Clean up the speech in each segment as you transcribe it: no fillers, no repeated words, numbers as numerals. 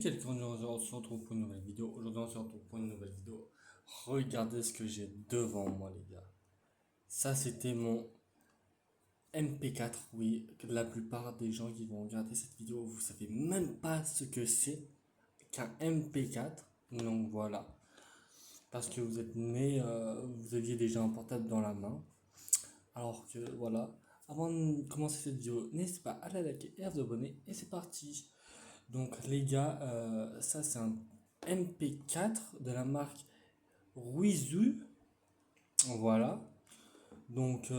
Quelqu'un on se retrouve pour une nouvelle vidéo. Aujourd'hui, on se retrouve pour une nouvelle vidéo. Regardez ce que j'ai devant moi, les gars. Ça, c'était mon MP4. Oui, la plupart des gens qui vont regarder cette vidéo, vous savez même pas ce que c'est qu'un MP4. Donc voilà. Parce que vous êtes né, vous aviez déjà un portable dans la main. Alors que voilà. Avant de commencer cette vidéo, n'hésitez pas à la liker et à vous abonner. Et c'est parti. Donc les gars, ça c'est un MP4 de la marque Ruizu. Voilà. Donc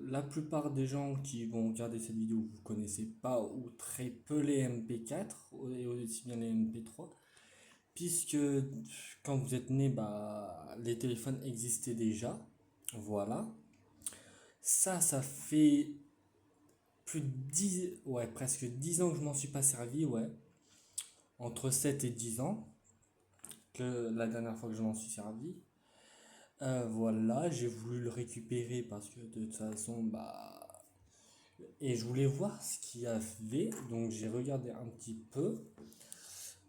la plupart des gens qui vont regarder cette vidéo, vous connaissez pas ou très peu les MP4 et aussi bien les MP3. Puisque quand vous êtes né, bah, les téléphones existaient déjà. Voilà. Ça fait plus de 10, ouais, presque 10 ans que je m'en suis pas servi, ouais. Entre 7 et 10 ans que la dernière fois que je m'en suis servi. Voilà, j'ai voulu le récupérer parce que de toute façon, bah. Et je voulais voir ce qu'il y avait, donc j'ai regardé un petit peu.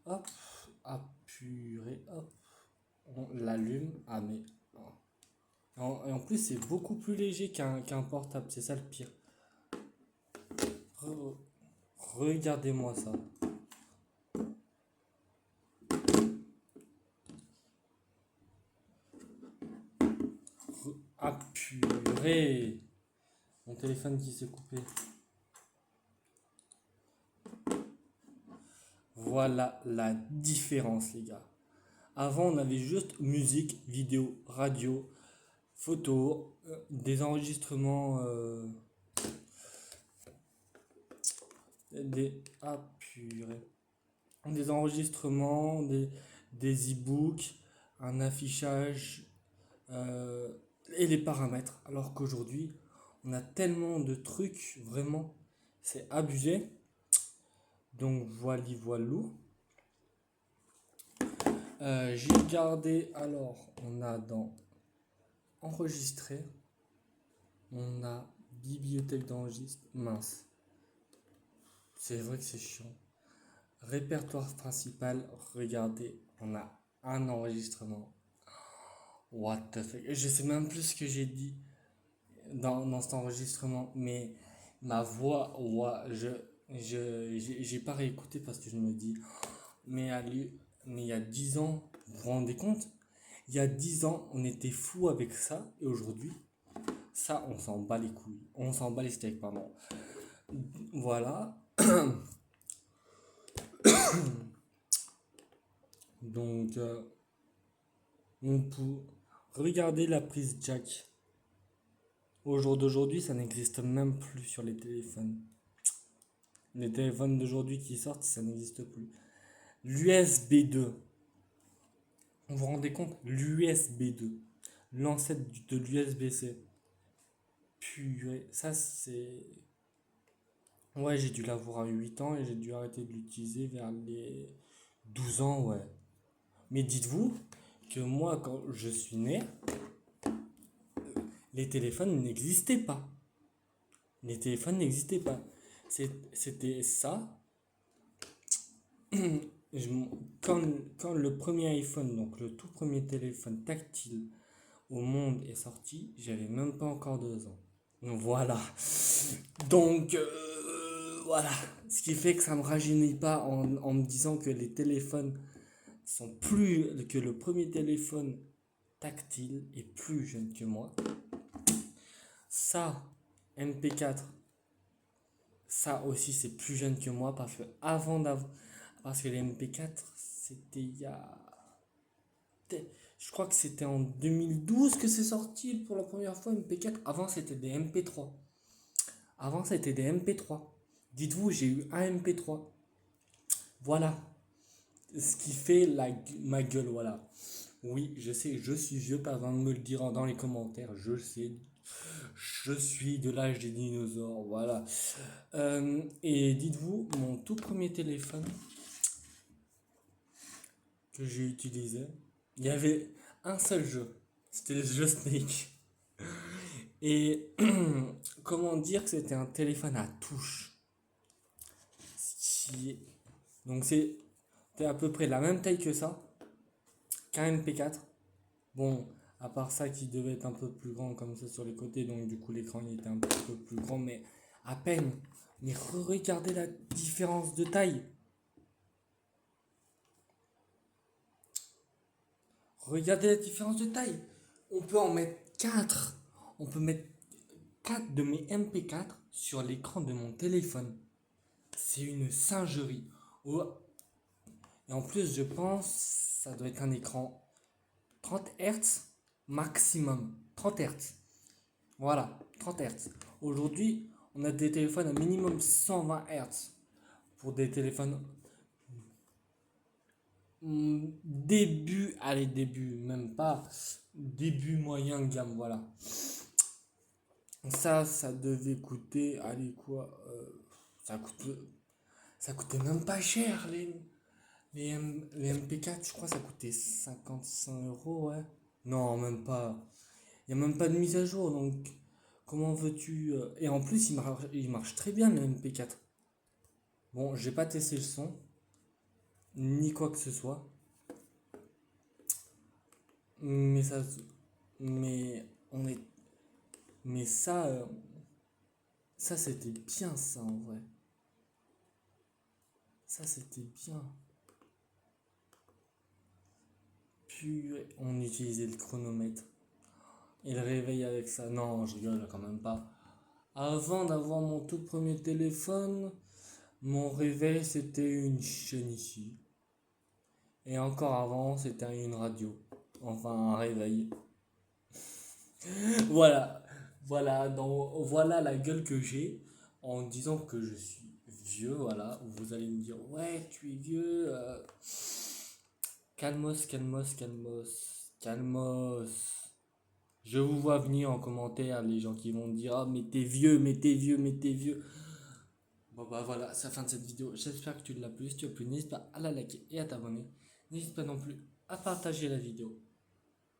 Hop, ah purée, hop, on l'allume. Ah, mais. Et en plus, c'est beaucoup plus léger qu'un portable, c'est ça le pire. Re- Regardez-moi ça. Ah purée, mon téléphone qui s'est coupé. Voilà la différence, les gars. Avant, on avait juste musique, vidéo, radio, photo, des enregistrements, purée. Des enregistrements, des e-books, un affichage euh, et les paramètres. Alors qu'aujourd'hui, on a tellement de trucs, vraiment, c'est abusé. Donc voilà, voilou. J'ai gardé, alors, on a dans enregistrer, on a bibliothèque d'enregistre, mince, c'est vrai que c'est chiant. Répertoire principal, regardez, on a un enregistrement. What the fuck? Je sais même plus ce que j'ai dit dans cet enregistrement, mais ma voix, ouah, j'ai pas réécouté parce que je me dis, mais, mais il y a 10 ans, vous vous rendez compte? Il y a 10 ans, on était fou avec ça, et aujourd'hui, ça, on s'en bat les couilles. On s'en bat les steaks, pardon. Voilà. Donc, on peut regarder la prise jack. Au jour d'aujourd'hui, ça n'existe même plus sur les téléphones. Les téléphones d'aujourd'hui qui sortent, ça n'existe plus. L'USB 2. Vous vous rendez compte? L'USB 2. L'ancêtre de l'USB-C. Purée. Ça, c'est. Ouais, j'ai dû l'avoir à 8 ans et j'ai dû arrêter de l'utiliser vers les 12 ans, ouais. Mais dites-vous que moi, quand je suis né, les téléphones n'existaient pas. Les téléphones n'existaient pas. C'était ça. Je quand, quand le premier iPhone, donc le tout premier téléphone tactile au monde est sorti, j'avais même pas encore 2 ans. Donc voilà. Donc voilà. Ce qui fait que ça me rajeunit pas en me disant que les téléphones sont plus que le premier téléphone tactile est plus jeune que moi. Ça, MP4, ça aussi c'est plus jeune que moi parce que les MP4 c'était il y a, je crois que c'était en 2012 que c'est sorti pour la première fois MP4. Avant c'était des MP3. Avant c'était des MP3. Dites-vous, j'ai eu un MP3. Voilà. Ce qui fait ma gueule, voilà. Oui, je sais, je suis vieux, pas besoin de me le dire dans les commentaires. Je sais, je suis de l'âge des dinosaures, voilà. Et dites-vous, mon tout premier téléphone que j'ai utilisé, il y avait un seul jeu. C'était le jeu Snake. Et comment dire que c'était un téléphone à touche. Donc c'est C'était à peu près la même taille que ça, qu'un MP4. Bon, à part ça qui devait être un peu plus grand comme ça sur les côtés, donc du coup l'écran il était un petit peu plus grand, mais à peine. Mais regardez la différence de taille. Regardez la différence de taille. On peut en mettre 4. On peut mettre 4 de mes MP4 sur l'écran de mon téléphone. C'est une singerie. Oh. Et en plus, je pense, ça doit être un écran 30 Hz maximum. 30 Hz. Voilà, 30 Hz. Aujourd'hui, on a des téléphones à minimum 120 Hz. Pour des téléphones début, allez, début, même pas. Début moyen gamme, voilà. Ça devait coûter, allez quoi, ça coûte, ça coûtait même pas cher les MP4, je crois que ça coûtait 55 € ouais. Non, même pas. Il n'y a même pas de mise à jour, donc comment veux-tu... Et en plus, il marche très bien le MP4. Bon, j'ai pas testé le son, ni quoi que ce soit, mais ça... Mais on est... Mais ça c'était bien ça en vrai. Ça c'était bien. Puis on utilisait le chronomètre. Et le réveil avec ça. Non, je rigole quand même pas. Avant d'avoir mon tout premier téléphone, mon réveil c'était une chaîne ici. Et encore avant, c'était une radio. Enfin, un réveil. Voilà. Voilà la gueule que j'ai en disant que je suis vieux. Voilà. Vous allez me dire, ouais, tu es vieux. Calmos, calmos, calmos. Calmos. Je vous vois venir en commentaire les gens qui vont me dire, ah, mais t'es vieux, mais t'es vieux, mais t'es vieux. Bon bah voilà, c'est la fin de cette vidéo. J'espère que tu l'as plu. Si tu as plu, n'hésite pas à la liker et à t'abonner. N'hésite pas non plus à partager la vidéo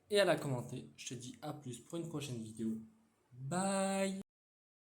et à la commenter. Je te dis à plus pour une prochaine vidéo. Bye.